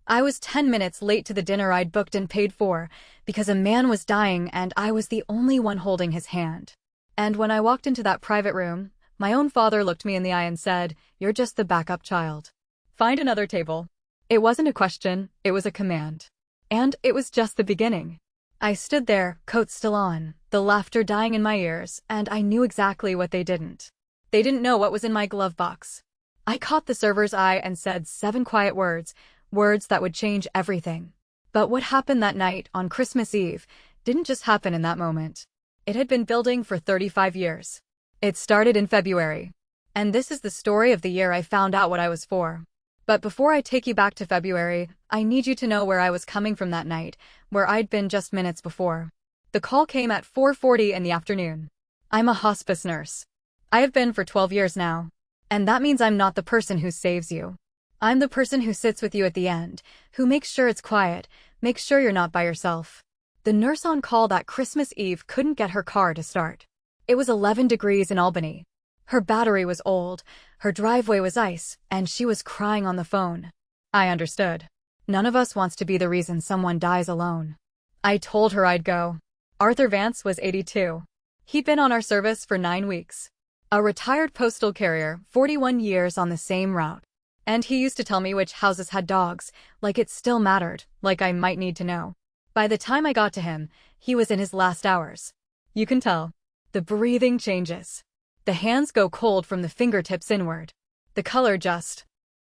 I was 10 minutes late to the dinner I'd booked and paid for because a man was dying and I was the only one holding his hand. And when I walked into that private room, my own father looked me in the eye and said, "You're just the backup child. Find another table." It wasn't a question, it was a command. And it was just the beginning. I stood there, coat still on, the laughter dying in my ears, and I knew exactly what they didn't. They didn't know what was in my glove box. I caught the server's eye and said 7 quiet words, words that would change everything. But what happened that night, on Christmas Eve, didn't just happen in that moment. It had been building for 35 years. It started in February. And this is the story of the year I found out what I was for. But before I take you back to February, I need you to know where I was coming from that night, where I'd been just minutes before. The call came at 4:40 in the afternoon. I'm a hospice nurse. I have been for 12 years now. And that means I'm not the person who saves you. I'm the person who sits with you at the end, who makes sure it's quiet, makes sure you're not by yourself. The nurse on call that Christmas Eve couldn't get her car to start. It was 11 degrees in Albany. Her battery was old, her driveway was ice, and she was crying on the phone. I understood. None of us wants to be the reason someone dies alone. I told her I'd go. Arthur Vance was 82. He'd been on our service for 9 weeks. A retired postal carrier, 41 years on the same route. And he used to tell me which houses had dogs, like it still mattered, like I might need to know. By the time I got to him, he was in his last hours. You can tell. The breathing changes. The hands go cold from the fingertips inward. The color just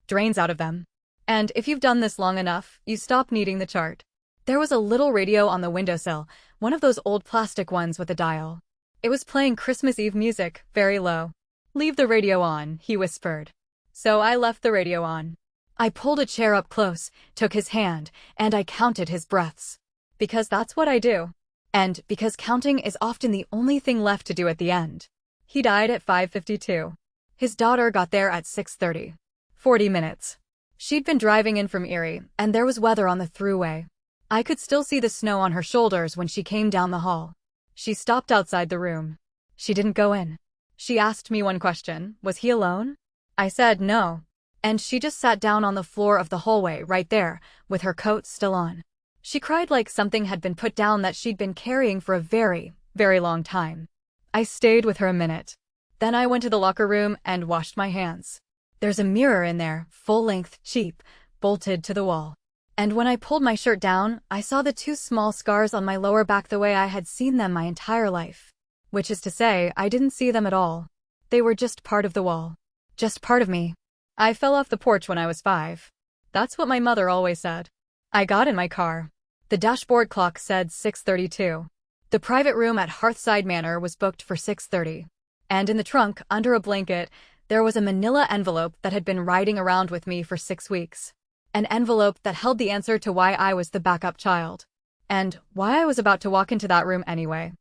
drains out of them. And if you've done this long enough, you stop needing the chart. There was a little radio on the windowsill, one of those old plastic ones with a dial. It was playing Christmas Eve music, very low. "Leave the radio on," he whispered. So I left the radio on. I pulled a chair up close, took his hand, and I counted his breaths. Because that's what I do. And because counting is often the only thing left to do at the end. He died at 5:52. His daughter got there at 6:30. 40 minutes. She'd been driving in from Erie, and there was weather on the thruway. I could still see the snow on her shoulders when she came down the hall. She stopped outside the room. She didn't go in. She asked me one question: was he alone? I said no. And she just sat down on the floor of the hallway right there, with her coat still on. She cried like something had been put down that she'd been carrying for a very, very long time. I stayed with her a minute. Then I went to the locker room and washed my hands. There's a mirror in there, full-length, cheap, bolted to the wall. And when I pulled my shirt down, I saw the 2 small scars on my lower back the way I had seen them my entire life. Which is to say, I didn't see them at all. They were just part of the wall. Just part of me. I fell off the porch when I was 5. That's what my mother always said. I got in my car. The dashboard clock said 6:32. The private room at Hearthside Manor was booked for 6:30. And in the trunk, under a blanket, there was a manila envelope that had been riding around with me for 6 weeks. An envelope that held the answer to why I was the backup child. And why I was about to walk into that room anyway.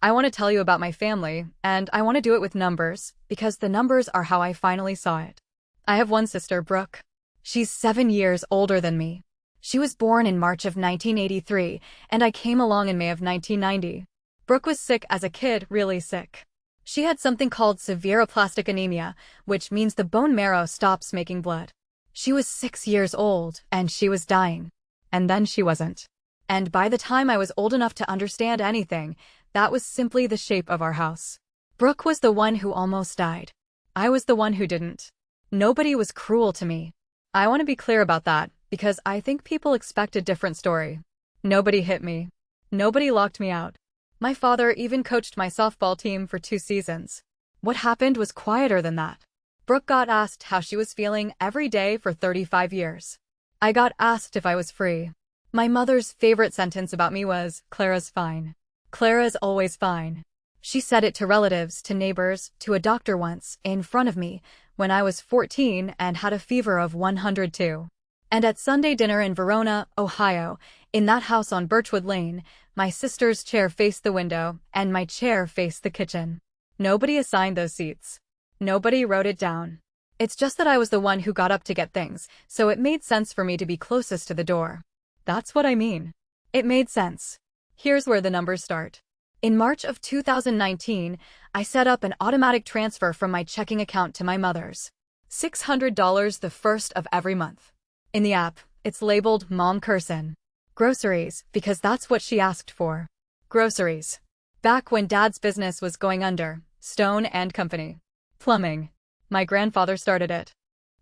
I want to tell you about my family, and I want to do it with numbers, because the numbers are how I finally saw it. I have one sister, Brooke. She's 7 years older than me. She was born in March of 1983, and I came along in May of 1990. Brooke was sick as a kid, really sick. She had something called severe aplastic anemia, which means the bone marrow stops making blood. She was 6 years old, and she was dying. And then she wasn't. And by the time I was old enough to understand anything, that was simply the shape of our house. Brooke was the one who almost died. I was the one who didn't. Nobody was cruel to me. I want to be clear about that, because I think people expect a different story. Nobody hit me. Nobody locked me out. My father even coached my softball team for 2 seasons. What happened was quieter than that. Brooke got asked how she was feeling every day for 35 years. I got asked if I was free. My mother's favorite sentence about me was, "Clara's fine. Clara's always fine." She said it to relatives, to neighbors, to a doctor once, in front of me, when I was 14 and had a fever of 102. And at Sunday dinner in Verona, Ohio, in that house on Birchwood Lane, my sister's chair faced the window, and my chair faced the kitchen. Nobody assigned those seats. Nobody wrote it down. It's just that I was the one who got up to get things, so it made sense for me to be closest to the door. That's what I mean. It made sense. Here's where the numbers start. In March of 2019, I set up an automatic transfer from my checking account to my mother's. $600 the first of every month. In the app, It's labeled Mom Cursin. Groceries, because that's what she asked for. Groceries. Back when Dad's business was going under, Stone and Company. Plumbing. My grandfather started it.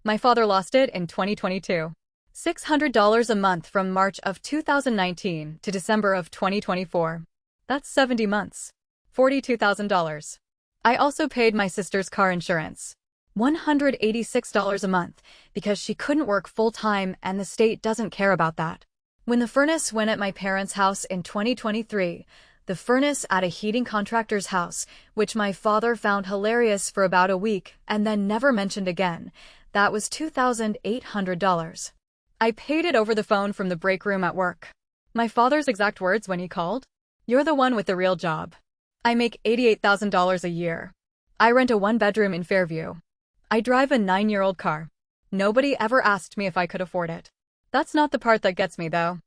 My father lost it in 2022. $600 a month from March of 2019 to December of 2024. That's 70 months. $42,000. I also paid my sister's car insurance. $186 a month because she couldn't work full-time and the state doesn't care about that. When the furnace went at my parents' house in 2023, the furnace at a heating contractor's house, which my father found hilarious for about a week and then never mentioned again, that was $2,800. I paid it over the phone from the break room at work. My father's exact words when he called? "You're the one with the real job. I make $88,000 a year. I rent a one-bedroom in Fairview. I drive a 9-year-old car. Nobody ever asked me if I could afford it." That's not the part that gets me, though.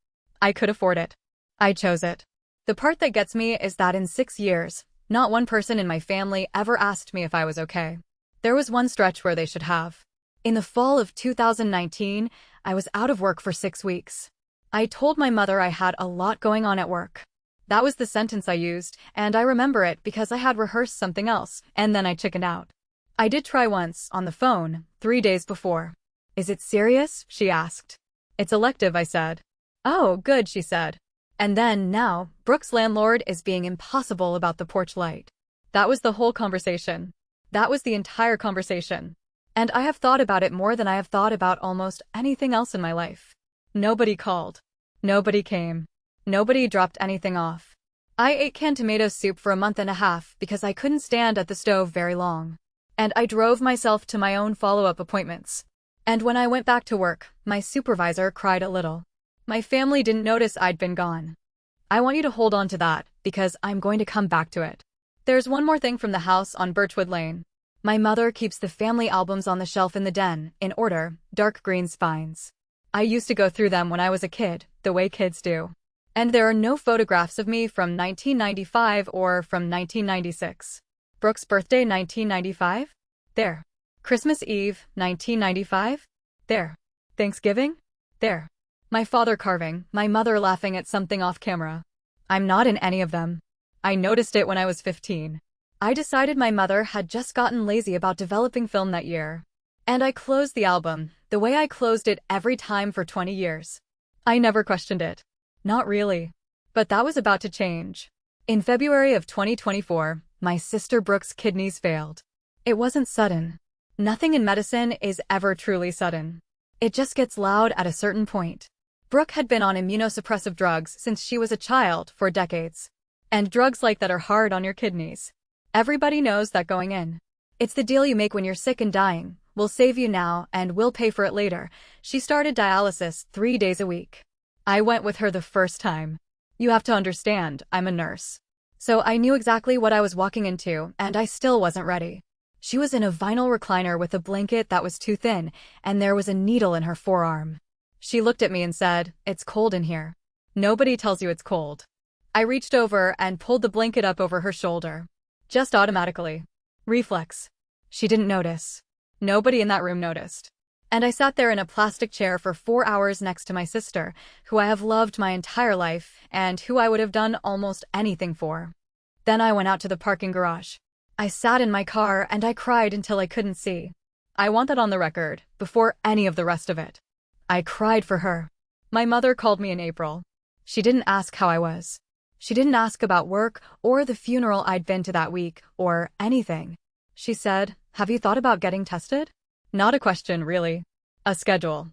I could afford it. I chose it. The part that gets me is that in 6 years, not one person in my family ever asked me if I was okay. There was one stretch where they should have. In the fall of 2019, I was out of work for 6 weeks. I told my mother I had a lot going on at work. That was the sentence I used, and I remember it because I had rehearsed something else, and then I chickened out. I did try once, on the phone, 3 days before. "Is it serious?" she asked. "It's elective," I said. "Oh, good," she said. And then, now, Brooke's landlord is being impossible about the porch light. That was the whole conversation. That was the entire conversation. And I have thought about it more than I have thought about almost anything else in my life. Nobody called. Nobody came. Nobody dropped anything off. I ate canned tomato soup for a month and a half because I couldn't stand at the stove very long. And I drove myself to my own follow-up appointments. And when I went back to work, my supervisor cried a little. My family didn't notice I'd been gone. I want you to hold on to that, because I'm going to come back to it. There's one more thing from the house on Birchwood Lane. My mother keeps the family albums on the shelf in the den, in order, dark green spines. I used to go through them when I was a kid, the way kids do. And there are no photographs of me from 1995 or from 1996. Brooke's birthday 1995? There. Christmas Eve 1995? There. Thanksgiving? There. My father carving, my mother laughing at something off camera. I'm not in any of them. I noticed it when I was 15. I decided my mother had just gotten lazy about developing film that year. And I closed the album, the way I closed it every time for 20 years. I never questioned it. Not really. But that was about to change. In February of 2024, my sister Brooke's kidneys failed. It wasn't sudden. Nothing in medicine is ever truly sudden. It just gets loud at a certain point. Brooke had been on immunosuppressive drugs since she was a child for decades. And drugs like that are hard on your kidneys. Everybody knows that going in. It's the deal you make when you're sick and dying. We'll save you now and we'll pay for it later. She started dialysis 3 days a week. I went with her the first time. You have to understand, I'm a nurse. So I knew exactly what I was walking into, and I still wasn't ready. She was in a vinyl recliner with a blanket that was too thin, and there was a needle in her forearm. She looked at me and said, "It's cold in here." Nobody tells you it's cold. I reached over and pulled the blanket up over her shoulder. Just automatically. Reflex. She didn't notice. Nobody in that room noticed. And I sat there in a plastic chair for 4 hours next to my sister, who I have loved my entire life and who I would have done almost anything for. Then I went out to the parking garage. I sat in my car and I cried until I couldn't see. I want that on the record, before any of the rest of it. I cried for her. My mother called me in April. She didn't ask how I was. She didn't ask about work or the funeral I'd been to that week or anything. She said, "Have you thought about getting tested?" Not a question, really. A schedule.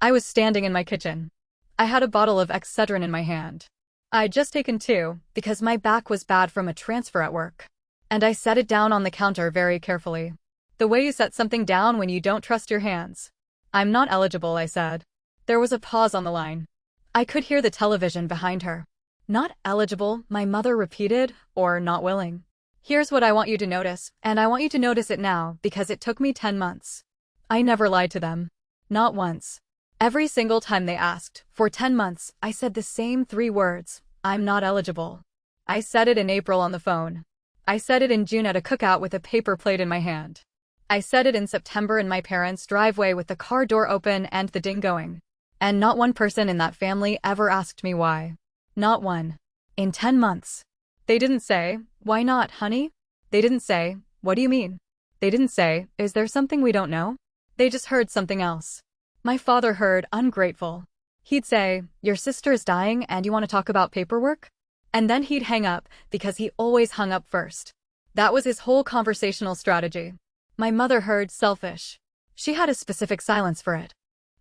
I was standing in my kitchen. I had a bottle of Excedrin in my hand. I'd just taken 2, because my back was bad from a transfer at work. And I set it down on the counter very carefully. The way you set something down when you don't trust your hands. "I'm not eligible," I said. There was a pause on the line. I could hear the television behind her. "Not eligible," my mother repeated, "or not willing. Here's what I want you to notice, and I want you to notice it now because it took me 10 months. I never lied to them. Not once. Every single time they asked, for 10 months, I said the same 3 words, "I'm not eligible." I said it in April on the phone. I said it in June at a cookout with a paper plate in my hand. I said it in September in my parents' driveway with the car door open and the ding going. And not one person in that family ever asked me why. Not one. In 10 months. They didn't say, "Why not, honey?" They didn't say, "What do you mean?" They didn't say, "Is there something we don't know?" They just heard something else. My father heard ungrateful. He'd say, "Your sister's dying and you want to talk about paperwork?" And then he'd hang up because he always hung up first. That was his whole conversational strategy. My mother heard selfish. She had a specific silence for it.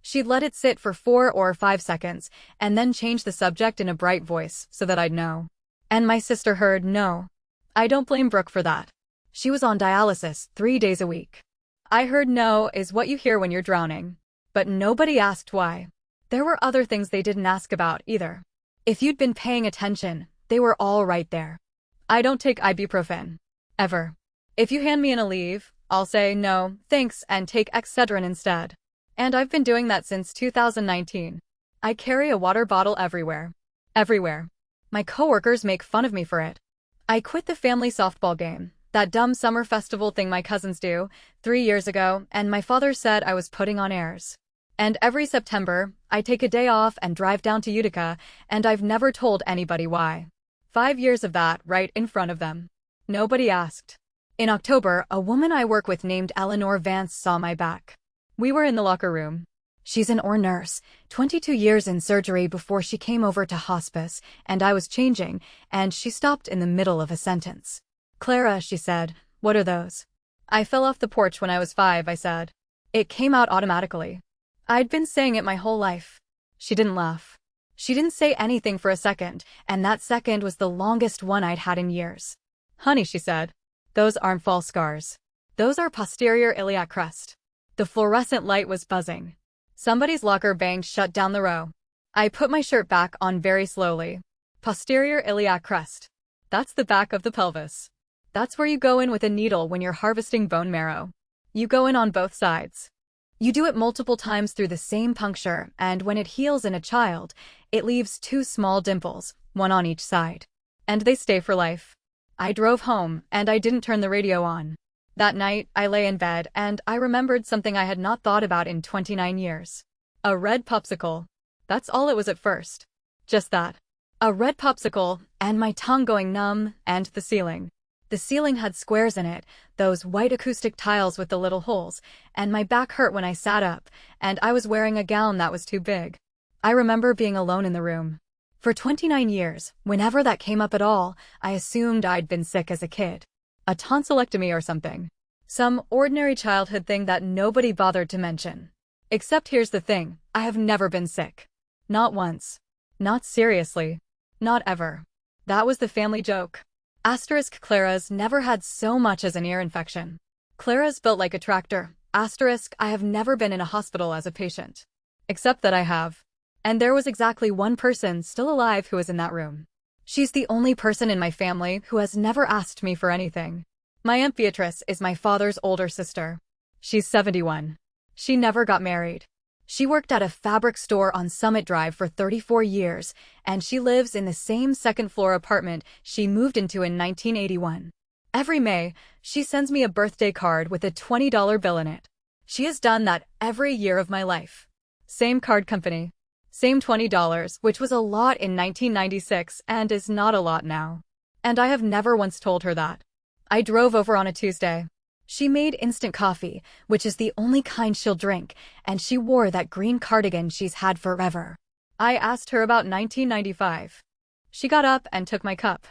She'd let it sit for 4 or 5 seconds and then change the subject in a bright voice so that I'd know. And my sister heard no. I don't blame Brooke for that. She was on dialysis 3 days a week. I heard no is what you hear when you're drowning. But nobody asked why. There were other things they didn't ask about either. If you'd been paying attention, they were all right there. I don't take ibuprofen. Ever. If you hand me an Aleve, I'll say no, thanks, and take Excedrin instead. And I've been doing that since 2019. I carry a water bottle everywhere. Everywhere. My coworkers make fun of me for it. I quit the family softball game, that dumb summer festival thing my cousins do, 3 years ago, and my father said I was putting on airs. And every September, I take a day off and drive down to Utica, and I've never told anybody why. 5 years of that right in front of them. Nobody asked. In October, a woman I work with named Eleanor Vance saw my back. We were in the locker room. She's an OR nurse, 22 years in surgery before she came over to hospice, and I was changing, and she stopped in the middle of a sentence. "Clara," she said, "what are those?" "I fell off the porch when I was 5, I said. It came out automatically. I'd been saying it my whole life. She didn't laugh. She didn't say anything for a second, and that second was the longest one I'd had in years. "Honey," she said, "those aren't fall scars. Those are posterior iliac crest." The fluorescent light was buzzing. Somebody's locker banged shut down the row. I put my shirt back on very slowly. Posterior iliac crest. That's the back of the pelvis. That's where you go in with a needle when you're harvesting bone marrow. You go in on both sides. You do it multiple times through the same puncture, and when it heals in a child, it leaves 2 small dimples, one on each side. And they stay for life. I drove home, and I didn't turn the radio on. That night, I lay in bed, and I remembered something I had not thought about in 29 years. A red popsicle. That's all it was at first. Just that. A red popsicle, and my tongue going numb, and the ceiling. The ceiling had squares in it, those white acoustic tiles with the little holes, and my back hurt when I sat up, and I was wearing a gown that was too big. I remember being alone in the room. For 29 years, whenever that came up at all, I assumed I'd been sick as a kid. A tonsillectomy or something. Some ordinary childhood thing that nobody bothered to mention. Except here's the thing, I have never been sick. Not once. Not seriously. Not ever. That was the family joke. Asterisk Clara's never had so much as an ear infection. Clara's built like a tractor. Asterisk I have never been in a hospital as a patient. Except that I have. And there was exactly one person still alive who was in that room. She's the only person in my family who has never asked me for anything. My Aunt Beatrice is my father's older sister. She's 71. She never got married. She worked at a fabric store on Summit Drive for 34 years, and she lives in the same second-floor apartment she moved into in 1981. Every May, she sends me a birthday card with a $20 bill in it. She has done that every year of my life. Same card company. Same $20, which was a lot in 1996 and is not a lot now. And I have never once told her that. I drove over on a Tuesday. She made instant coffee, which is the only kind she'll drink, and she wore that green cardigan she's had forever. I asked her about 1995. She got up and took my cup.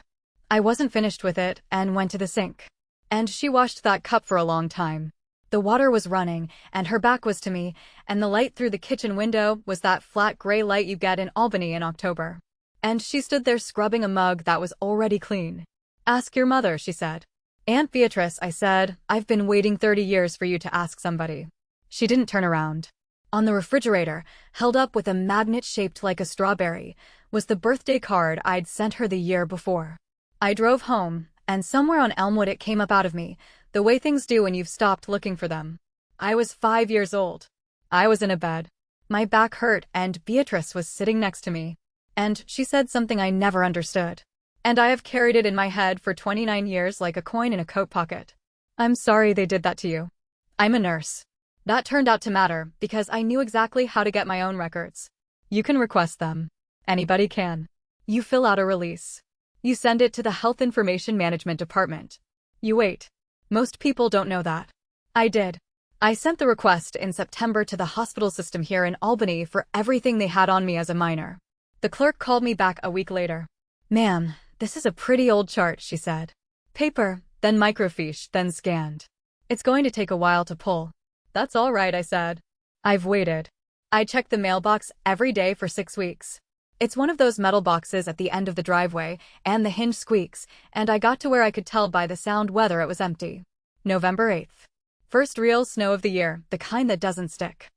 I wasn't finished with it and went to the sink. And she washed that cup for a long time. The water was running, and her back was to me, and the light through the kitchen window was that flat gray light you get in Albany in October. And she stood there scrubbing a mug that was already clean. "Ask your mother," she said. "Aunt Beatrice," I said, "I've been waiting 30 years for you to ask somebody." She didn't turn around. On the refrigerator, held up with a magnet shaped like a strawberry, was the birthday card I'd sent her the year before. I drove home, and somewhere on Elmwood it came up out of me, the way things do when you've stopped looking for them. I was 5 years old. I was in a bed. My back hurt, and Beatrice was sitting next to me. And she said something I never understood. And I have carried it in my head for 29 years like a coin in a coat pocket. "I'm sorry they did that to you. I'm a nurse." That turned out to matter, because I knew exactly how to get my own records. You can request them. Anybody can. You fill out a release. You send it to the Health Information Management Department. You wait. Most people don't know that. I did. I sent the request in September to the hospital system here in Albany for everything they had on me as a minor. The clerk called me back a week later. "Ma'am, this is a pretty old chart," she said. "Paper, then microfiche, then scanned. It's going to take a while to pull." "That's all right," I said. I've waited. I checked the mailbox every day for 6 weeks. It's one of those metal boxes at the end of the driveway, and the hinge squeaks, and I got to where I could tell by the sound whether it was empty. November 8th. First real snow of the year, the kind that doesn't stick.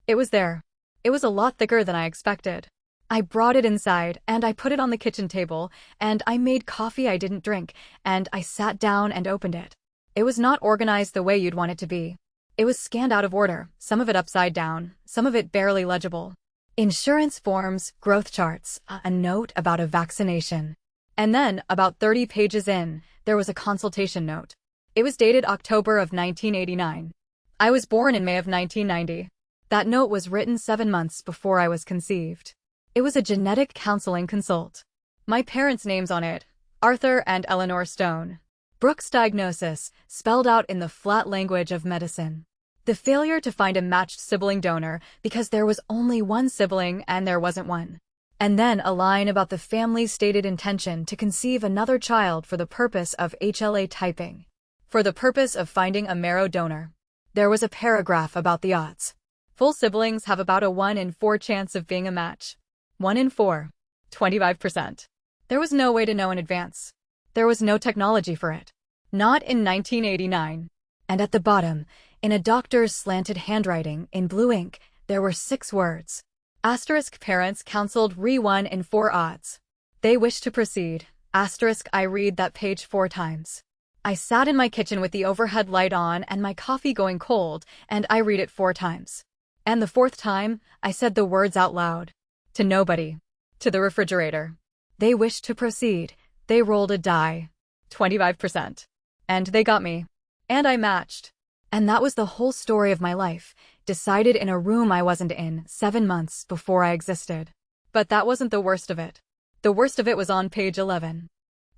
It was there. It was a lot thicker than I expected. I brought it inside, and I put it on the kitchen table, and I made coffee I didn't drink, and I sat down and opened it. It was not organized the way you'd want it to be. It was scanned out of order, some of it upside down, some of it barely legible. Insurance forms, growth charts, a note about a vaccination. And then, about 30 pages in, there was a consultation note. It was dated October of 1989. I was born in May of 1990. That note was written 7 months before I was conceived. It was a genetic counseling consult. My parents' names on it, Arthur and Eleanor Stone. Brooke's diagnosis, spelled out in the flat language of medicine. The failure to find a matched sibling donor because there was only one sibling and there wasn't one. And then a line about the family's stated intention to conceive another child for the purpose of HLA typing. For the purpose of finding a marrow donor. There was a paragraph about the odds. Full siblings have about a 1 in 4 chance of being a match. 1 in 4. 25%. There was no way to know in advance. There was no technology for it. Not in 1989. And at the bottom, in a doctor's slanted handwriting in blue ink, there were 6 words. Asterisk parents counseled re 1 in 4 odds. They wish to proceed. Asterisk I read that page 4 times. I sat in my kitchen with the overhead light on and my coffee going cold, and I read it 4 times. And the 4th time, I said the words out loud. To nobody. To the refrigerator. They wished to proceed. They rolled a die. 25%. And they got me. And I matched. And that was the whole story of my life, decided in a room I wasn't in 7 months before I existed. But that wasn't the worst of it. The worst of it was on page 11.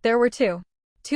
There were 2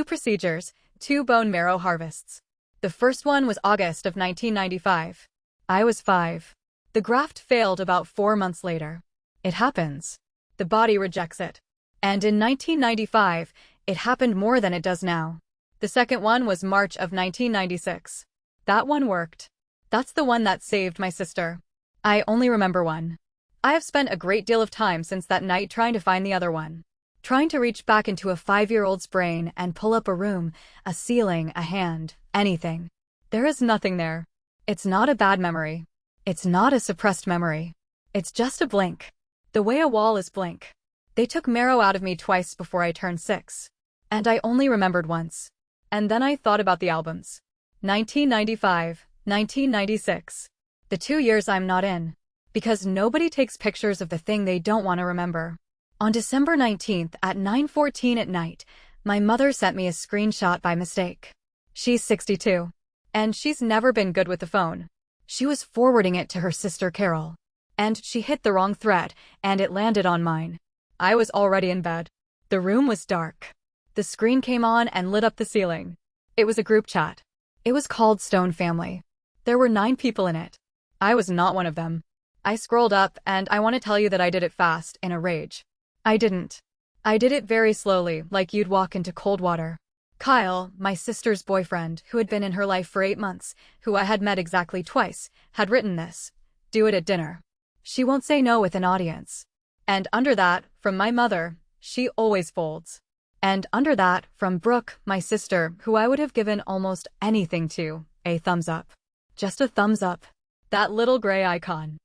procedures, 2 bone marrow harvests. The first one was August of 1995. I was 5. The graft failed about 4 months later. It happens. The body rejects it. And in 1995, it happened more than it does now. The second one was March of 1996. That one worked. That's the one that saved my sister. I only remember one. I have spent a great deal of time since that night trying to find the other one. Trying to reach back into a 5-year-old's brain and pull up a room, a ceiling, a hand, anything. There is nothing there. It's not a bad memory. It's not a suppressed memory. It's just a blank. The way a wall is blank. They took marrow out of me twice before I turned 6. And I only remembered once. And then I thought about the albums. 1995, 1996. The 2 years I'm not in. Because nobody takes pictures of the thing they don't want to remember. On December 19th at 9:14 at night, my mother sent me a screenshot by mistake. She's 62. And she's never been good with the phone. She was forwarding it to her sister Carol. And she hit the wrong thread, and it landed on mine. I was already in bed. The room was dark. The screen came on and lit up the ceiling. It was a group chat. It was called Stone Family. There were 9 people in it. I was not one of them. I scrolled up, and I want to tell you that I did it fast, in a rage. I didn't. I did it very slowly, like you'd walk into cold water. Kyle, my sister's boyfriend, who had been in her life for 8 months, who I had met exactly twice, had written this. Do it at dinner. She won't say no with an audience. And under that, from my mother, she always folds. And under that, from Brooke, my sister, who I would have given almost anything to, a thumbs up. Just a thumbs up. That little gray icon.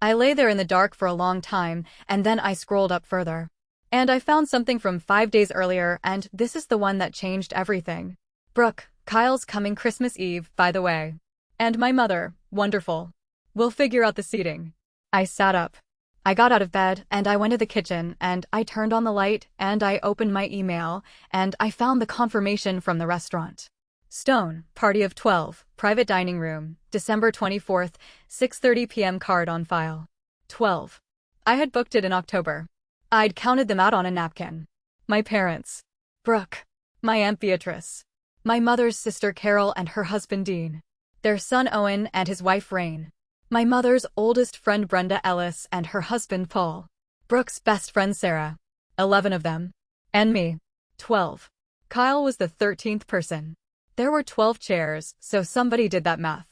I lay there in the dark for a long time, and then I scrolled up further. And I found something from 5 days earlier, and this is the one that changed everything. Brooke, Kyle's coming Christmas Eve, by the way. And my mother, wonderful. We'll figure out the seating. I sat up. I got out of bed, and I went to the kitchen, and I turned on the light, and I opened my email, and I found the confirmation from the restaurant. Stone, party of 12, private dining room, December 24th, 6:30 p.m. card on file. 12. I had booked it in October. I'd counted them out on a napkin. My parents. Brooke. My Aunt Beatrice. My mother's sister Carol and her husband Dean. Their son Owen and his wife Rain. My mother's oldest friend Brenda Ellis and her husband Paul. Brooke's best friend Sarah. 11 of them. And me. 12. Kyle was the 13th person. There were 12 chairs, so somebody did that math.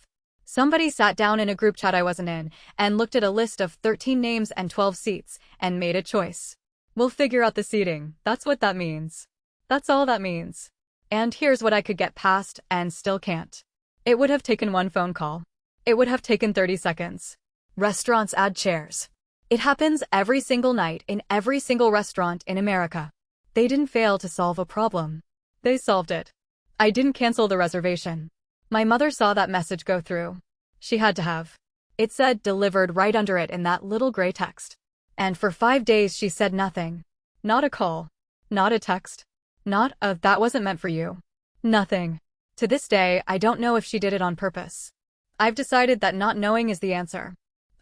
Somebody sat down in a group chat I wasn't in, and looked at a list of 13 names and 12 seats, and made a choice. We'll figure out the seating, that's what that means. That's all that means. And here's what I could get past, and still can't. It would have taken one phone call. It would have taken 30 seconds. Restaurants add chairs. It happens every single night in every single restaurant in America. They didn't fail to solve a problem. They solved it. I didn't cancel the reservation. My mother saw that message go through. She had to have. It said delivered right under it in that little gray text. And for 5 days she said nothing. Not a call. Not a text. Not a "that wasn't meant for you." Nothing. To this day, I don't know if she did it on purpose. I've decided that not knowing is the answer.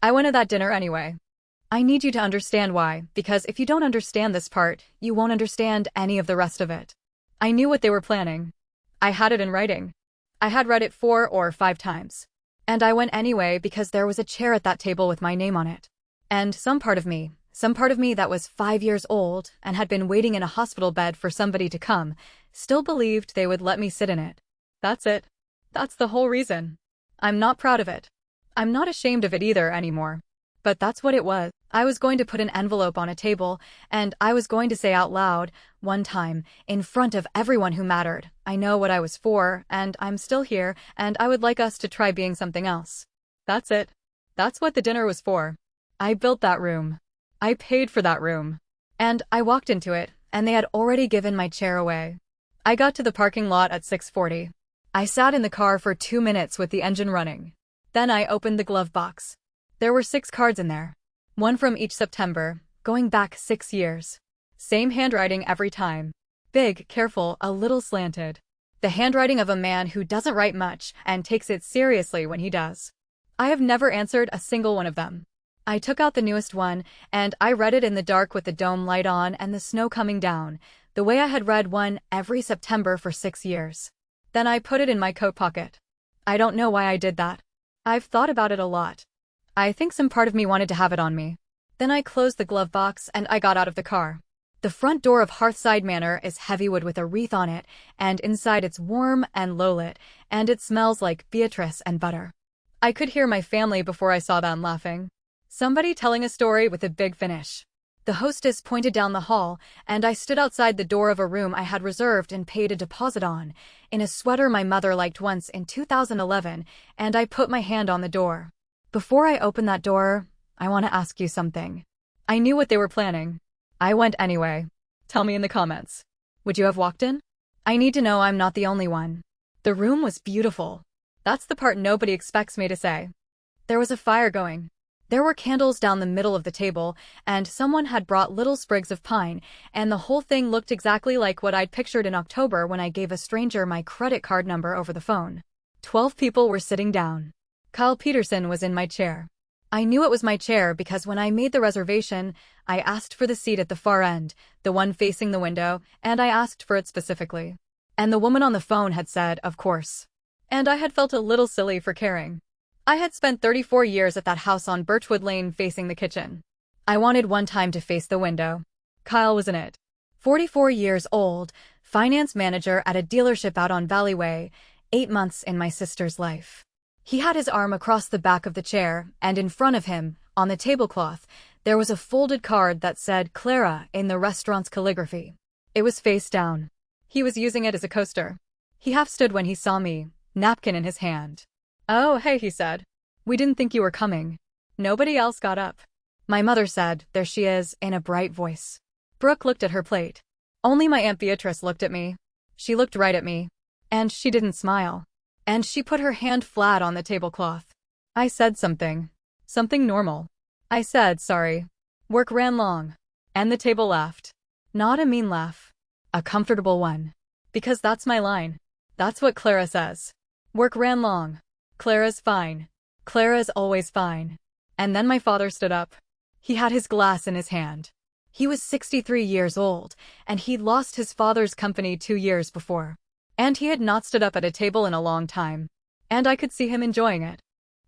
I went to that dinner anyway. I need you to understand why, because if you don't understand this part, you won't understand any of the rest of it. I knew what they were planning. I had it in writing. I had read it 4 or 5 times. And I went anyway because there was a chair at that table with my name on it. And some part of me that was 5 years old and had been waiting in a hospital bed for somebody to come, still believed they would let me sit in it. That's it. That's the whole reason. I'm not proud of it. I'm not ashamed of it either anymore. But that's what it was. I was going to put an envelope on a table, and I was going to say out loud, one time, in front of everyone who mattered, I know what I was for, and I'm still here, and I would like us to try being something else. That's it. That's what the dinner was for. I built that room. I paid for that room. And I walked into it, and they had already given my chair away. I got to the parking lot at 6:40. I sat in the car for 2 minutes with the engine running. Then I opened the glove box. There were 6 cards in there. One from each September, going back 6 years. Same handwriting every time. Big, careful, a little slanted. The handwriting of a man who doesn't write much and takes it seriously when he does. I have never answered a single one of them. I took out the newest one, and I read it in the dark with the dome light on and the snow coming down, the way I had read one every September for 6 years. Then I put it in my coat pocket. I don't know why I did that. I've thought about it a lot. I think some part of me wanted to have it on me. Then I closed the glove box and I got out of the car. The front door of Hearthside Manor is heavywood with a wreath on it, and inside it's warm and low-lit, and it smells like Beatrice and butter. I could hear my family before I saw them laughing. Somebody telling a story with a big finish. The hostess pointed down the hall, and I stood outside the door of a room I had reserved and paid a deposit on, in a sweater my mother liked once in 2011, and I put my hand on the door. Before I open that door, I want to ask you something. I knew what they were planning. I went anyway. Tell me in the comments. Would you have walked in? I need to know I'm not the only one. The room was beautiful. That's the part nobody expects me to say. There was a fire going. There were candles down the middle of the table, and someone had brought little sprigs of pine, and the whole thing looked exactly like what I'd pictured in October when I gave a stranger my credit card number over the phone. 12 people were sitting down. Kyle Peterson was in my chair. I knew it was my chair because when I made the reservation, I asked for the seat at the far end, the one facing the window, and I asked for it specifically. And the woman on the phone had said, of course. And I had felt a little silly for caring. I had spent 34 years at that house on Birchwood Lane facing the kitchen. I wanted one time to face the window. Kyle was in it. 44 years old, finance manager at a dealership out on Valley Way, 8 months in my sister's life. He had his arm across the back of the chair, and in front of him, on the tablecloth, there was a folded card that said Clara in the restaurant's calligraphy. It was face down. He was using it as a coaster. He half stood when he saw me, napkin in his hand. Oh, hey, he said. We didn't think you were coming. Nobody else got up. My mother said, there she is, in a bright voice. Brooke looked at her plate. Only my Aunt Beatrice looked at me. She looked right at me. And she didn't smile. And she put her hand flat on the tablecloth. I said something. Something normal. I said, sorry. Work ran long. And the table laughed. Not a mean laugh. A comfortable one. Because that's my line. That's what Clara says. Work ran long. Clara's fine. Clara's always fine. And then my father stood up. He had his glass in his hand. He was 63 years old, and he'd lost his father's company 2 years before. And he had not stood up at a table in a long time. And I could see him enjoying it.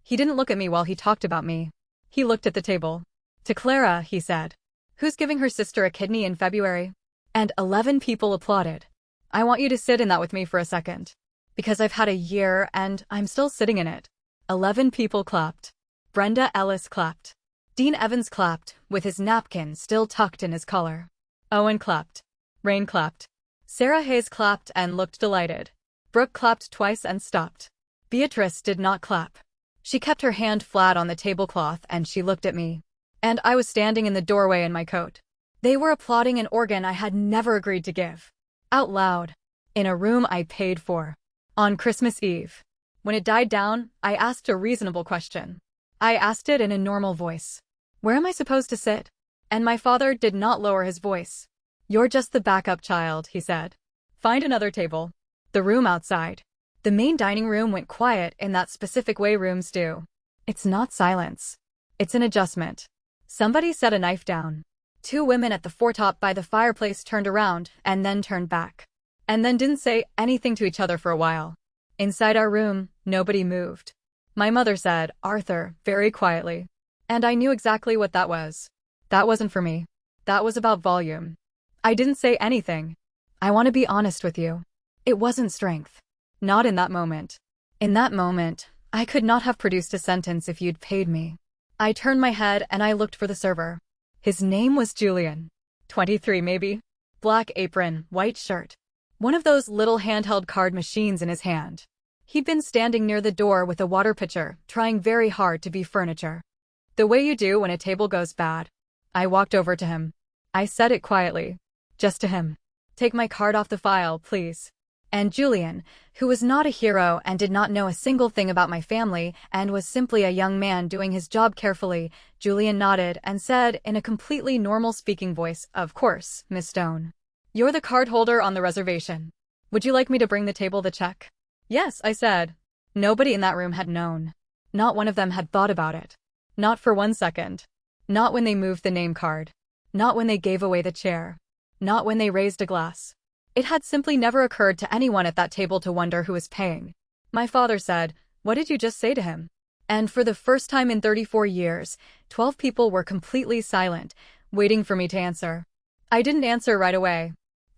He didn't look at me while he talked about me. He looked at the table. "To Clara," he said. "Who's giving her sister a kidney in February?" And 11 people applauded. I want you to sit in that with me for a second. Because I've had a year and I'm still sitting in it. 11 people clapped. Brenda Ellis clapped. Dean Evans clapped, with his napkin still tucked in his collar. Owen clapped. Rain clapped. Sarah Hayes clapped and looked delighted. Brooke clapped twice and stopped. Beatrice did not clap. She kept her hand flat on the tablecloth and she looked at me. And I was standing in the doorway in my coat. They were applauding an organ I had never agreed to give. Out loud. In a room I paid for. On Christmas Eve. When it died down, I asked a reasonable question. I asked it in a normal voice. "Where am I supposed to sit?" And my father did not lower his voice. "You're just the backup child," he said. "Find another table." The room outside. The main dining room went quiet in that specific way rooms do. It's not silence. It's an adjustment. Somebody set a knife down. 2 women at the foretop by the fireplace turned around and then turned back. And then didn't say anything to each other for a while. Inside our room, nobody moved. My mother said, "Arthur," very quietly. And I knew exactly what that was. That wasn't for me. That was about volume. I didn't say anything. I want to be honest with you. It wasn't strength. Not in that moment. In that moment, I could not have produced a sentence if you'd paid me. I turned my head and I looked for the server. His name was Julian. 23 maybe. Black apron, white shirt. One of those little handheld card machines in his hand. He'd been standing near the door with a water pitcher, trying very hard to be furniture. The way you do when a table goes bad. I walked over to him. I said it quietly. Just to him. "Take my card off the file, please." And Julian, who was not a hero and did not know a single thing about my family and was simply a young man doing his job carefully, Julian nodded and said in a completely normal speaking voice, "Of course, Miss Stone. You're the card holder on the reservation. Would you like me to bring the table the check?" "Yes," I said. Nobody in that room had known. Not one of them had thought about it. Not for 1 second. Not when they moved the name card. Not when they gave away the chair. Not when they raised a glass. It had simply never occurred to anyone at that table to wonder who was paying. My father said, "What did you just say to him?" And for the first time in 34 years, 12 people were completely silent, waiting for me to answer. I didn't answer right away.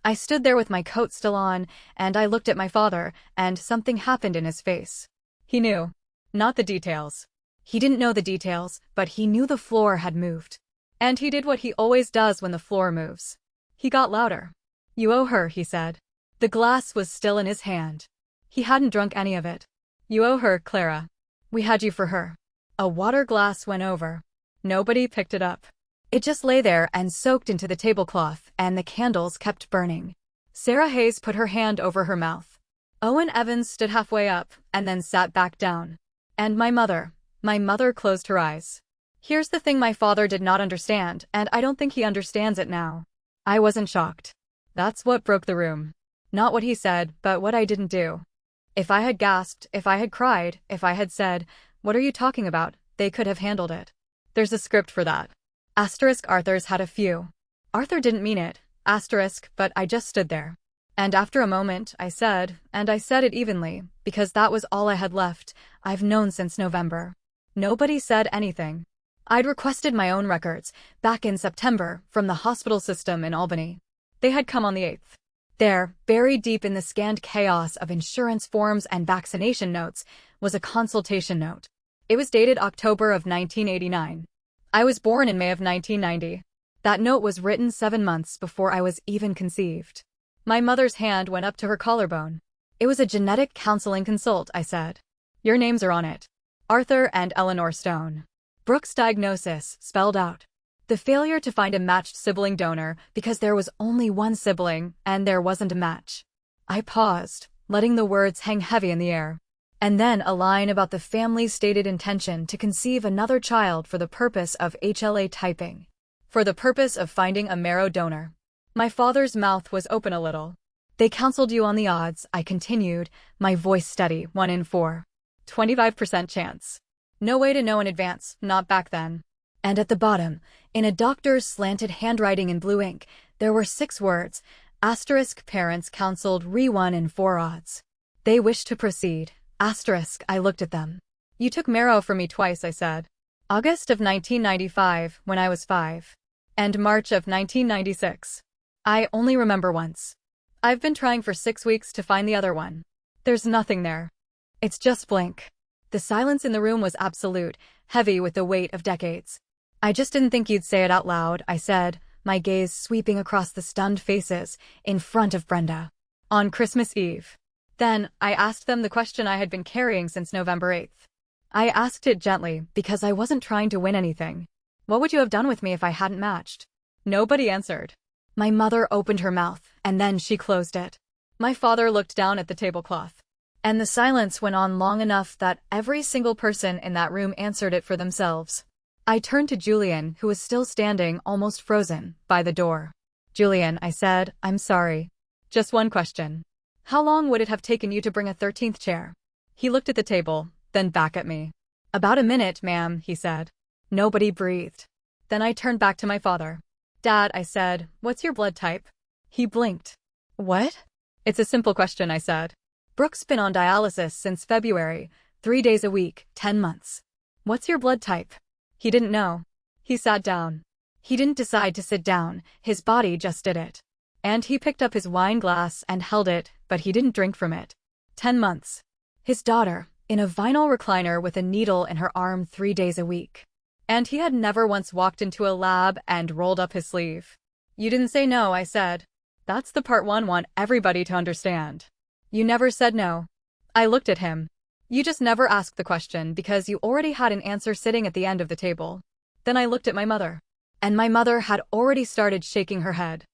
I stood there with my coat still on, and I looked at my father, and something happened in his face. He knew. Not the details. He didn't know the details, but he knew the floor had moved. And he did what he always does when the floor moves. He got louder. "You owe her," he said. The glass was still in his hand. He hadn't drunk any of it. "You owe her, Clara. We had you for her." A water glass went over. Nobody picked it up. It just lay there and soaked into the tablecloth, and the candles kept burning. Sarah Hayes put her hand over her mouth. Owen Evans stood halfway up, and then sat back down. And my mother closed her eyes. Here's the thing my father did not understand, and I don't think he understands it now. I wasn't shocked. That's what broke the room. Not what he said, but what I didn't do. If I had gasped, if I had cried, if I had said, "What are you talking about?" they could have handled it. There's a script for that. Arthur's had a few. Arthur didn't mean it, but I just stood there. And after a moment, I said, and I said it evenly, because that was all I had left, "I've known since November." Nobody said anything. I'd requested my own records, back in September, from the hospital system in Albany. They had come on the 8th. There, buried deep in the scanned chaos of insurance forms and vaccination notes, was a consultation note. It was dated October of 1989. I was born in May of 1990. That note was written 7 months before I was even conceived. My mother's hand went up to her collarbone. "It was a genetic counseling consult," I said. "Your names are on it. Arthur and Eleanor Stone." Brooke's diagnosis spelled out the failure to find a matched sibling donor because there was only one sibling and there wasn't a match. I paused, letting the words hang heavy in the air. And then a line about the family's stated intention to conceive another child for the purpose of HLA typing. For the purpose of finding a marrow donor. My father's mouth was open a little. "They counseled you on the odds," I continued, my voice steady, 1 in 4. 25% chance. No way to know in advance, not back then. And at the bottom, in a doctor's slanted handwriting in blue ink, there were 6 words, asterisk parents counseled re-1 in 4 odds. They wish to proceed, asterisk. I looked at them. You took marrow from me twice, I said. August of 1995, when I was 5. And March of 1996. I only remember once. I've been trying for 6 weeks to find the other one. There's nothing there. It's just blank. The silence in the room was absolute, heavy with the weight of decades. I just didn't think you'd say it out loud, I said, my gaze sweeping across the stunned faces in front of Brenda. On Christmas Eve. Then, I asked them the question I had been carrying since November 8th. I asked it gently because I wasn't trying to win anything. What would you have done with me if I hadn't matched? Nobody answered. My mother opened her mouth, and then she closed it. My father looked down at the tablecloth. And the silence went on long enough that every single person in that room answered it for themselves. I turned to Julian, who was still standing, almost frozen, by the door. Julian, I said, I'm sorry. Just one question. How long would it have taken you to bring a 13th chair? He looked at the table, then back at me. About a minute, ma'am, he said. Nobody breathed. Then I turned back to my father. Dad, I said, what's your blood type? He blinked. What? It's a simple question, I said. Brooke's been on dialysis since February, 3 days a week, 10 months. What's your blood type? He didn't know. He sat down. He didn't decide to sit down, his body just did it. And he picked up his wine glass and held it, but he didn't drink from it. 10 months. His daughter, in a vinyl recliner with a needle in her arm 3 days a week. And he had never once walked into a lab and rolled up his sleeve. You didn't say no, I said. That's the part one want everybody to understand. You never said no. I looked at him. You just never asked the question because you already had an answer sitting at the end of the table. Then I looked at my mother. And my mother had already started shaking her head.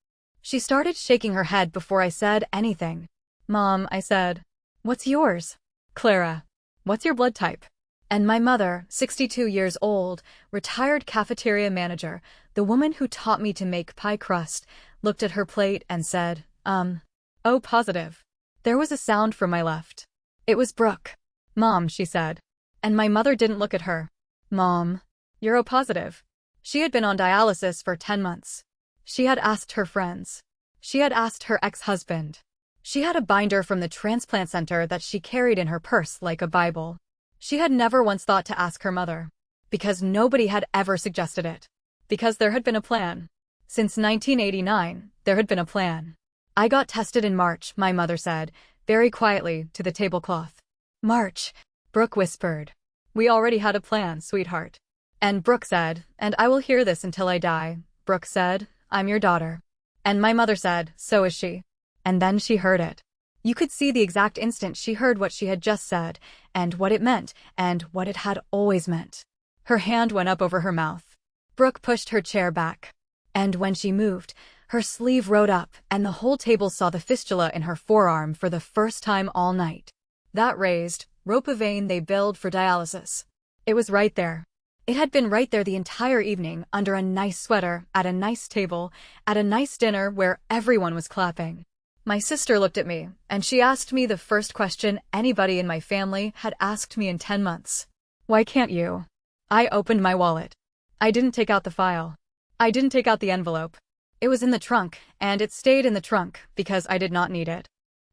She started shaking her head before I said anything. Mom, I said. What's yours? Clara. What's your blood type? And my mother, 62 years old, retired cafeteria manager, the woman who taught me to make pie crust, looked at her plate and said, Oh, positive. There was a sound from my left. It was Brooke. Mom, she said. And my mother didn't look at her. Mom. You're O positive. She had been on dialysis for 10 months. She had asked her friends. She had asked her ex-husband. She had a binder from the transplant center that she carried in her purse like a Bible. She had never once thought to ask her mother. Because nobody had ever suggested it. Because there had been a plan. Since 1989, there had been a plan. I got tested in March, my mother said, very quietly, to the tablecloth. March, Brooke whispered. We already had a plan, sweetheart. And Brooke said, and I will hear this until I die. Brooke said, I'm your daughter. And my mother said, so is she. And then she heard it. You could see the exact instant she heard what she had just said, and what it meant, and what it had always meant. Her hand went up over her mouth. Brooke pushed her chair back. And when she moved, her sleeve rode up, and the whole table saw the fistula in her forearm for the first time all night. That raised, rope a vein they build for dialysis. It was right there. It had been right there the entire evening, under a nice sweater, at a nice table, at a nice dinner where everyone was clapping. My sister looked at me, and she asked me the first question anybody in my family had asked me in 10 months. Why can't you? I opened my wallet. I didn't take out the file. I didn't take out the envelope. It was in the trunk, and it stayed in the trunk because I did not need it.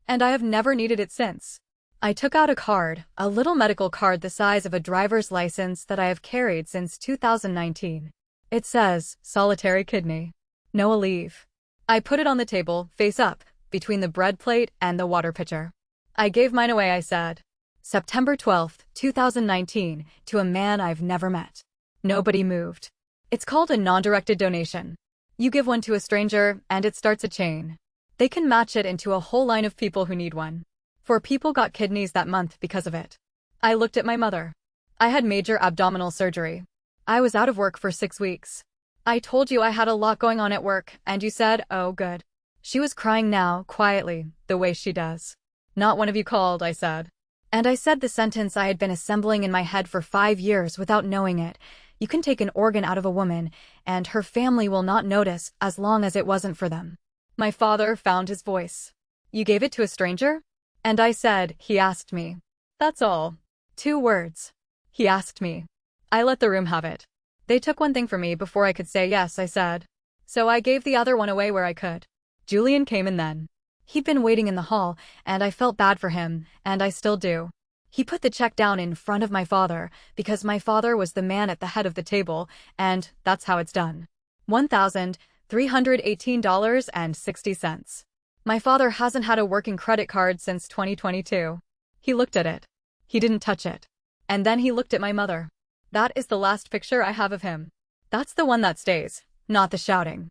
And I have never needed it since. I took out a card, a little medical card the size of a driver's license that I have carried since 2019. It says, solitary kidney. No leave. I put it on the table, face up, between the bread plate and the water pitcher. I gave mine away, I said. September 12th, 2019, to a man I've never met. Nobody moved. It's called a non-directed donation. You give one to a stranger, and it starts a chain. They can match it into a whole line of people who need one. 4 people got kidneys that month because of it. I looked at my mother. I had major abdominal surgery. I was out of work for 6 weeks. I told you I had a lot going on at work, and you said, oh good. She was crying now, quietly, the way she does. Not one of you called, I said. And I said the sentence I had been assembling in my head for 5 years without knowing it. You can take an organ out of a woman, and her family will not notice as long as it wasn't for them. My father found his voice. You gave it to a stranger? And I said, he asked me. That's all. 2 words. He asked me. I let the room have it. They took one thing from me before I could say yes, I said. So I gave the other one away where I could. Julian came in then. He'd been waiting in the hall, and I felt bad for him, and I still do. He put the check down in front of my father, because my father was the man at the head of the table, and that's how it's done. $1,318.60. My father hasn't had a working credit card since 2022. He looked at it. He didn't touch it. And then he looked at my mother. That is the last picture I have of him. That's the one that stays, not the shouting.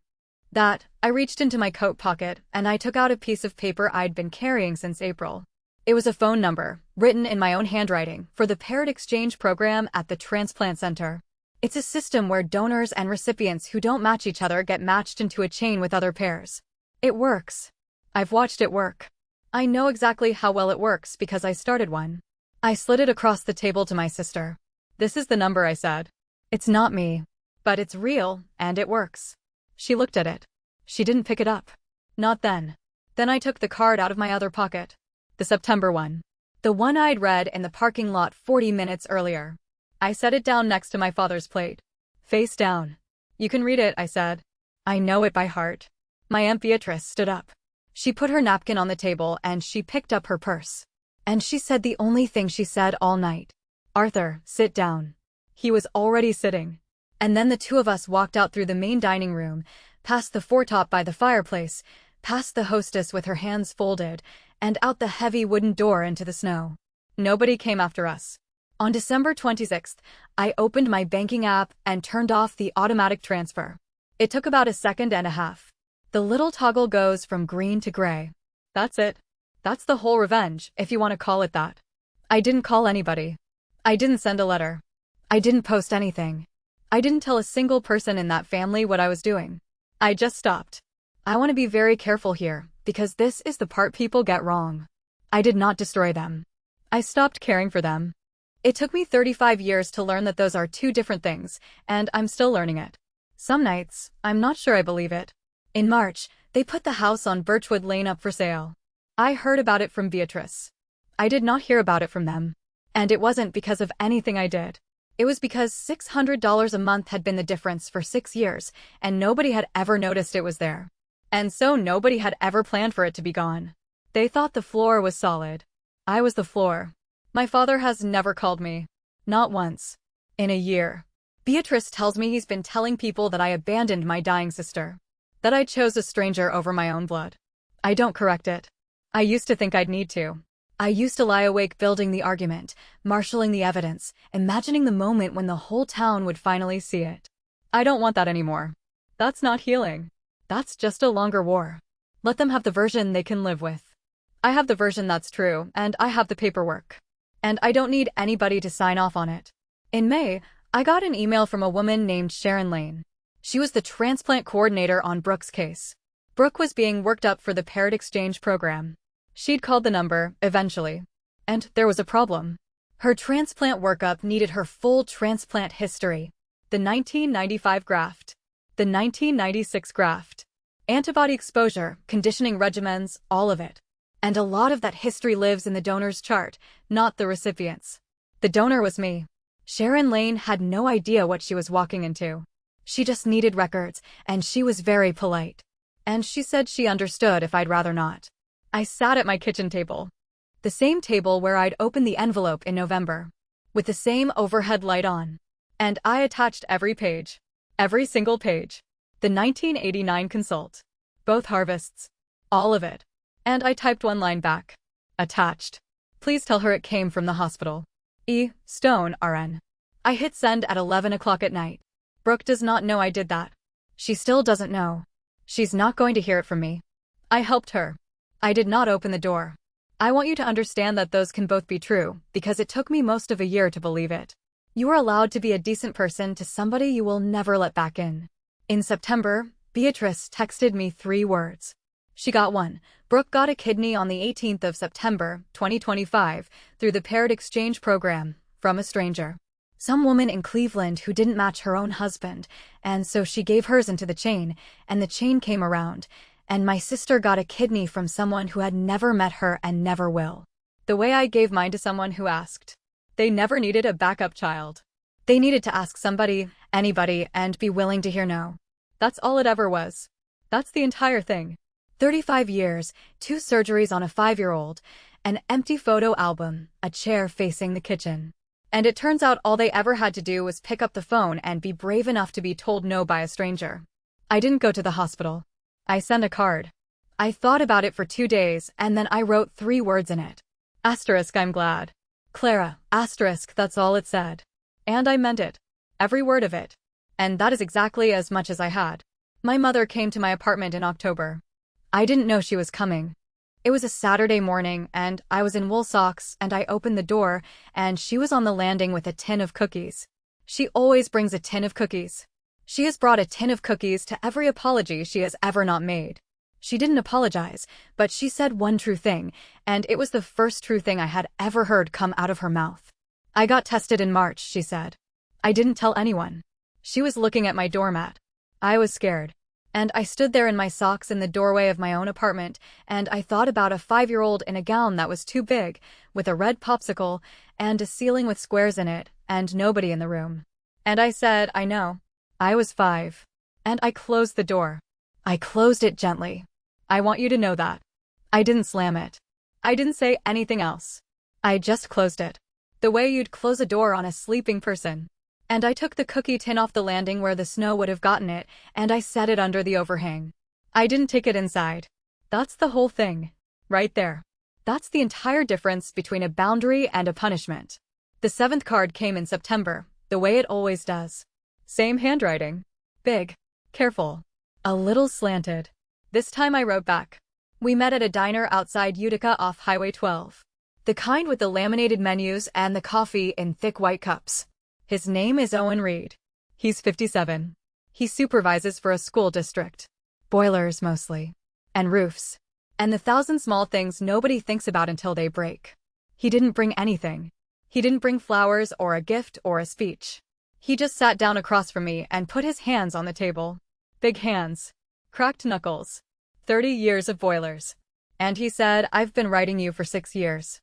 I reached into my coat pocket and I took out a piece of paper I'd been carrying since April. It was a phone number, written in my own handwriting, for the paired exchange program at the transplant center. It's a system where donors and recipients who don't match each other get matched into a chain with other pairs. It works. I've watched it work. I know exactly how well it works because I started one. I slid it across the table to my sister. This is the number, I said. It's not me. But it's real, and it works. She looked at it. She didn't pick it up. Not then. Then I took the card out of my other pocket. The September one. The one I'd read in the parking lot 40 minutes earlier. I set it down next to my father's plate. Face down. You can read it, I said. I know it by heart. My Aunt Beatrice stood up. She put her napkin on the table and she picked up her purse. And she said the only thing she said all night. Arthur, sit down. He was already sitting. And then the two of us walked out through the main dining room, past the foretop by the fireplace, past the hostess with her hands folded, and out the heavy wooden door into the snow. Nobody came after us. On December 26th, I opened my banking app and turned off the automatic transfer. It took about a second and a half. The little toggle goes from green to gray. That's it. That's the whole revenge, if you want to call it that. I didn't call anybody. I didn't send a letter. I didn't post anything. I didn't tell a single person in that family what I was doing. I just stopped. I want to be very careful here, because this is the part people get wrong. I did not destroy them. I stopped caring for them. It took me 35 years to learn that those are two different things, and I'm still learning it. Some nights, I'm not sure I believe it. In March, they put the house on Birchwood Lane up for sale. I heard about it from Beatrice. I did not hear about it from them. And it wasn't because of anything I did. It was because $600 a month had been the difference for 6 years, and nobody had ever noticed it was there. And so nobody had ever planned for it to be gone. They thought the floor was solid. I was the floor. My father has never called me. Not once. In a year. Beatrice tells me he's been telling people that I abandoned my dying sister. That I chose a stranger over my own blood. I don't correct it. I used to think I'd need to. I used to lie awake building the argument, marshalling the evidence, imagining the moment when the whole town would finally see it. I don't want that anymore. That's not healing. That's just a longer war. Let them have the version they can live with. I have the version that's true, and I have the paperwork. And I don't need anybody to sign off on it. In May, I got an email from a woman named Sharon Lane. She was the transplant coordinator on Brooke's case. Brooke was being worked up for the paired exchange program. She'd called the number, eventually. And there was a problem. Her transplant workup needed her full transplant history. The 1995 graft. The 1996 graft. Antibody exposure, conditioning regimens, all of it. And a lot of that history lives in the donor's chart, not the recipient's. The donor was me. Sharon Lane had no idea what she was walking into. She just needed records, and she was very polite. And she said she understood if I'd rather not. I sat at my kitchen table. The same table where I'd opened the envelope in November. With the same overhead light on. And I attached every page. Every single page. The 1989 consult. Both harvests. All of it. And I typed one line back. Attached. Please tell her it came from the hospital. E. Stone, RN. I hit send at 11 o'clock at night. Brooke does not know I did that. She still doesn't know. She's not going to hear it from me. I helped her. I did not open the door. I want you to understand that those can both be true, because it took me most of a year to believe it. You are allowed to be a decent person to somebody you will never let back in. In September, Beatrice texted me 3 words. She got one. Brooke got a kidney on the 18th of September, 2025, through the paired exchange program, from a stranger. Some woman in Cleveland who didn't match her own husband, and so she gave hers into the chain, and the chain came around. And my sister got a kidney from someone who had never met her and never will. The way I gave mine to someone who asked. They never needed a backup child. They needed to ask somebody, anybody, and be willing to hear no. That's all it ever was. That's the entire thing. 35 years, 2 surgeries on a 5-year-old, an empty photo album, a chair facing the kitchen. And it turns out all they ever had to do was pick up the phone and be brave enough to be told no by a stranger. I didn't go to the hospital. I sent a card. I thought about it for 2 days, and then I wrote 3 words in it. Asterisk, I'm glad. Clara, asterisk, that's all it said. And I meant it. Every word of it. And that is exactly as much as I had. My mother came to my apartment in October. I didn't know she was coming. It was a Saturday morning, and I was in wool socks, and I opened the door, and she was on the landing with a tin of cookies. She always brings a tin of cookies. She has brought a tin of cookies to every apology she has ever not made. She didn't apologize, but she said one true thing, and it was the first true thing I had ever heard come out of her mouth. I got tested in March, she said. I didn't tell anyone. She was looking at my doormat. I was scared. And I stood there in my socks in the doorway of my own apartment, and I thought about a 5-year-old in a gown that was too big, with a red popsicle, and a ceiling with squares in it, and nobody in the room. And I said, I know. I was 5. And I closed the door. I closed it gently. I want you to know that. I didn't slam it. I didn't say anything else. I just closed it. The way you'd close a door on a sleeping person. And I took the cookie tin off the landing where the snow would have gotten it, and I set it under the overhang. I didn't take it inside. That's the whole thing. Right there. That's the entire difference between a boundary and a punishment. The 7th card came in September, the way it always does. Same handwriting. Big. Careful. A little slanted. This time I wrote back. We met at a diner outside Utica off Highway 12. The kind with the laminated menus and the coffee in thick white cups. His name is Owen Reed. He's 57. He supervises for a school district. Boilers, mostly. And roofs. And the 1,000 small things nobody thinks about until they break. He didn't bring anything. He didn't bring flowers or a gift or a speech. He just sat down across from me and put his hands on the table. Big hands. Cracked knuckles. 30 years of boilers. And he said, I've been writing you for 6 years.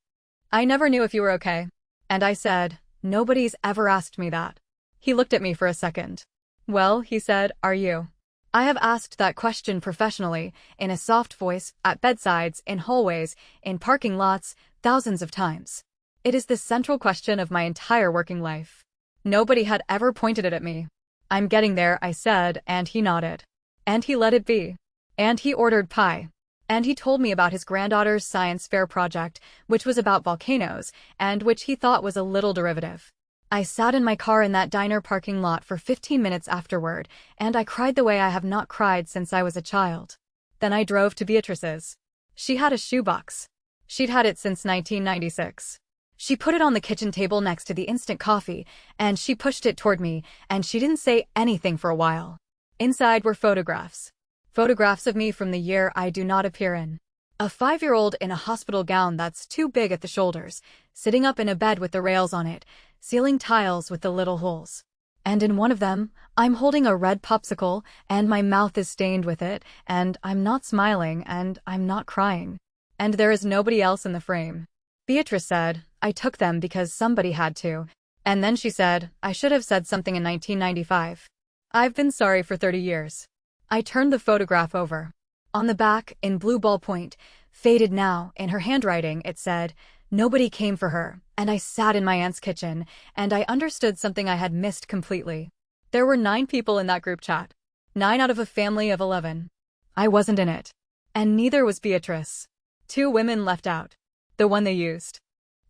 I never knew if you were okay. And I said, nobody's ever asked me that. He looked at me for a second. Well, he said, are you? I have asked that question professionally, in a soft voice, at bedsides, in hallways, in parking lots, thousands of times. It is the central question of my entire working life. Nobody had ever pointed it at me. I'm getting there, I said, and he nodded. And he let it be. And he ordered pie. And he told me about his granddaughter's science fair project, which was about volcanoes, and which he thought was a little derivative. I sat in my car in that diner parking lot for 15 minutes afterward, and I cried the way I have not cried since I was a child. Then I drove to Beatrice's. She had a shoebox. She'd had it since 1996. She put it on the kitchen table next to the instant coffee, and she pushed it toward me, and she didn't say anything for a while. Inside were photographs. Photographs of me from the year I do not appear in. A 5-year-old in a hospital gown that's too big at the shoulders, sitting up in a bed with the rails on it, ceiling tiles with the little holes. And in one of them, I'm holding a red popsicle, and my mouth is stained with it, and I'm not smiling, and I'm not crying. And there is nobody else in the frame. Beatrice said, I took them because somebody had to. And then she said, I should have said something in 1995. I've been sorry for 30 years. I turned the photograph over. On the back, in blue ballpoint, faded now, in her handwriting, it said, nobody came for her, and I sat in my aunt's kitchen, and I understood something I had missed completely. There were 9 people in that group chat. 9 out of a family of 11. I wasn't in it. And neither was Beatrice. 2 women left out. The one they used.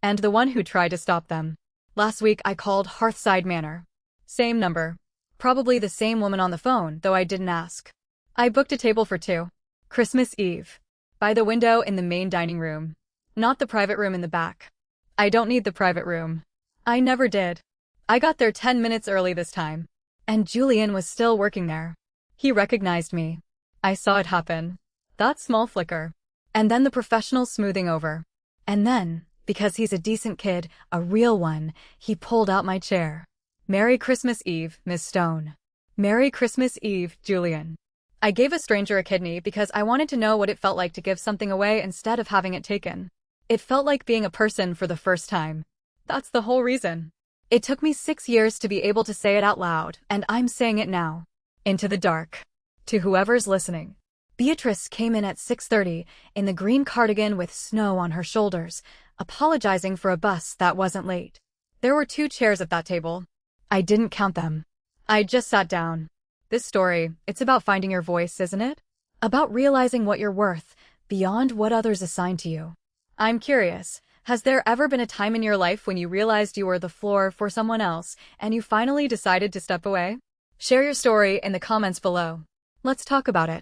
And the one who tried to stop them. Last week I called Hearthside Manor. Same number. Probably the same woman on the phone, though I didn't ask. I booked a table for 2. Christmas Eve. By the window in the main dining room. Not the private room in the back. I don't need the private room. I never did. I got there 10 minutes early this time. And Julian was still working there. He recognized me. I saw it happen. That small flicker. And then the professional smoothing over. And then, because he's a decent kid, a real one, he pulled out my chair. Merry Christmas Eve, Miss Stone. Merry Christmas Eve, Julian. I gave a stranger a kidney because I wanted to know what it felt like to give something away instead of having it taken. It felt like being a person for the first time. That's the whole reason. It took me 6 years to be able to say it out loud, and I'm saying it now. Into the dark. To whoever's listening. Beatrice came in at 6:30 in the green cardigan with snow on her shoulders, apologizing for a bus that wasn't late. There were 2 chairs at that table. I didn't count them. I just sat down. This story, it's about finding your voice, isn't it? About realizing what you're worth, beyond what others assign to you. I'm curious, has there ever been a time in your life when you realized you were the floor for someone else, and you finally decided to step away? Share your story in the comments below. Let's talk about it.